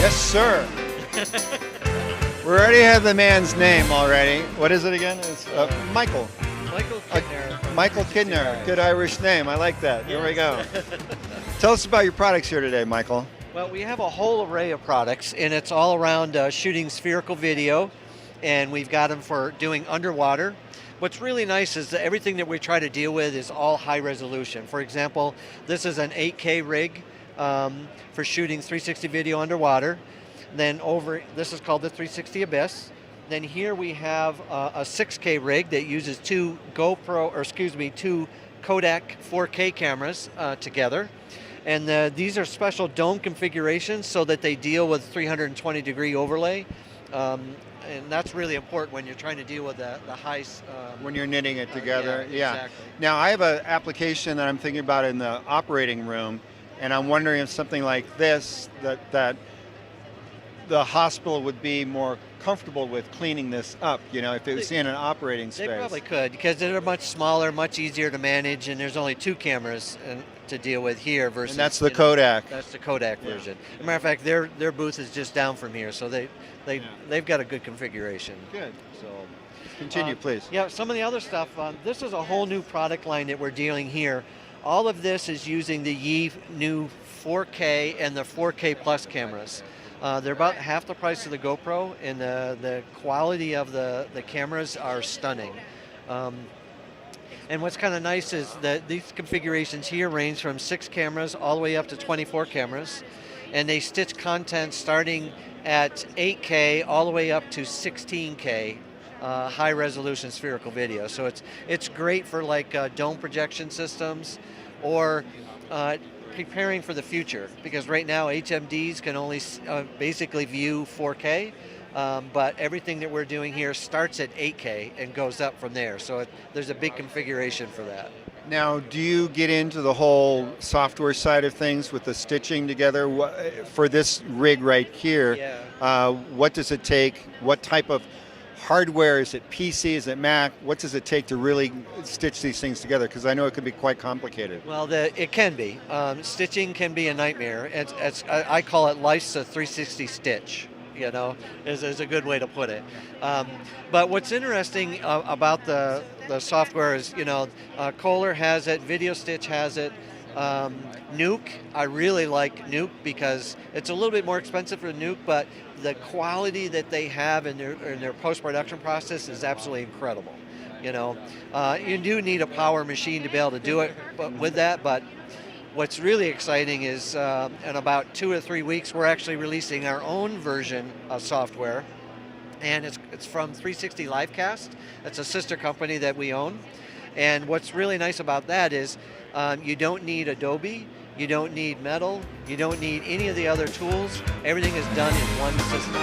Yes, sir. We already have the man's name already. What is it again? It's Michael. Michael Kidner. Michael Kidner. Good Irish name. I like that. Here we go. Tell us about your products here today, Michael. Well, we have a whole array of products, and it's all around shooting spherical video, and we've got them for doing underwater. What's really nice is that everything that we try to deal with is all high resolution. For example, this is an 8K rig for shooting 360 video underwater. Then this is called the 360 Abyss. Then here we have a 6K rig that uses two Kodak 4K cameras together. And these are special dome configurations so that they deal with 320 degree overlay. And that's really important when you're trying to deal with the high... when you're knitting it together. Yeah, exactly. Now I have an application that I'm thinking about in the operating room, and I'm wondering if something like this, that the hospital would be more comfortable with cleaning this up, you know, if it was in an operating space. They probably could, because they're much smaller, much easier to manage, and there's only two cameras to deal with here versus... And that's the Kodak. That's the Kodak version. As a matter of fact, their booth is just down from here, so they've got a good configuration. Good. So continue, please. Yeah, some of the other stuff, this is a whole new product line that we're dealing here. All of this is using the Yi new 4K and the 4K Plus cameras. They're about half the price of the GoPro, and the quality of the cameras are stunning. And what's kind of nice is that these configurations here range from 6 cameras all the way up to 24 cameras, and they stitch content starting at 8K all the way up to 16K high resolution spherical video. So it's great for like dome projection systems or preparing for the future, because right now HMDs can only basically view 4K, but everything that we're doing here starts at 8K and goes up from there. So there's a big configuration for that. Now, do you get into the whole software side of things with the stitching together? For this rig right here, what does it take? What type of hardware? Is it PC? Is it Mac? What does it take to really stitch these things together? Because I know it can be quite complicated. Well, it can be. Stitching can be a nightmare. I call it life's a 360 stitch, you know, is a good way to put it. But what's interesting about the software is, you know, Kohler has it, Video Stitch has it, Nuke, I really like Nuke because it's a little bit more expensive for Nuke, but the quality that they have in their post-production process is absolutely incredible. You know, you do need a power machine to be able to do it with that, but what's really exciting is in about 2 or 3 weeks, we're actually releasing our own version of software, and it's from 360 Livecast. It's a sister company that we own, and what's really nice about that is you don't need Adobe, you don't need Metal, you don't need any of the other tools. Everything is done in one system.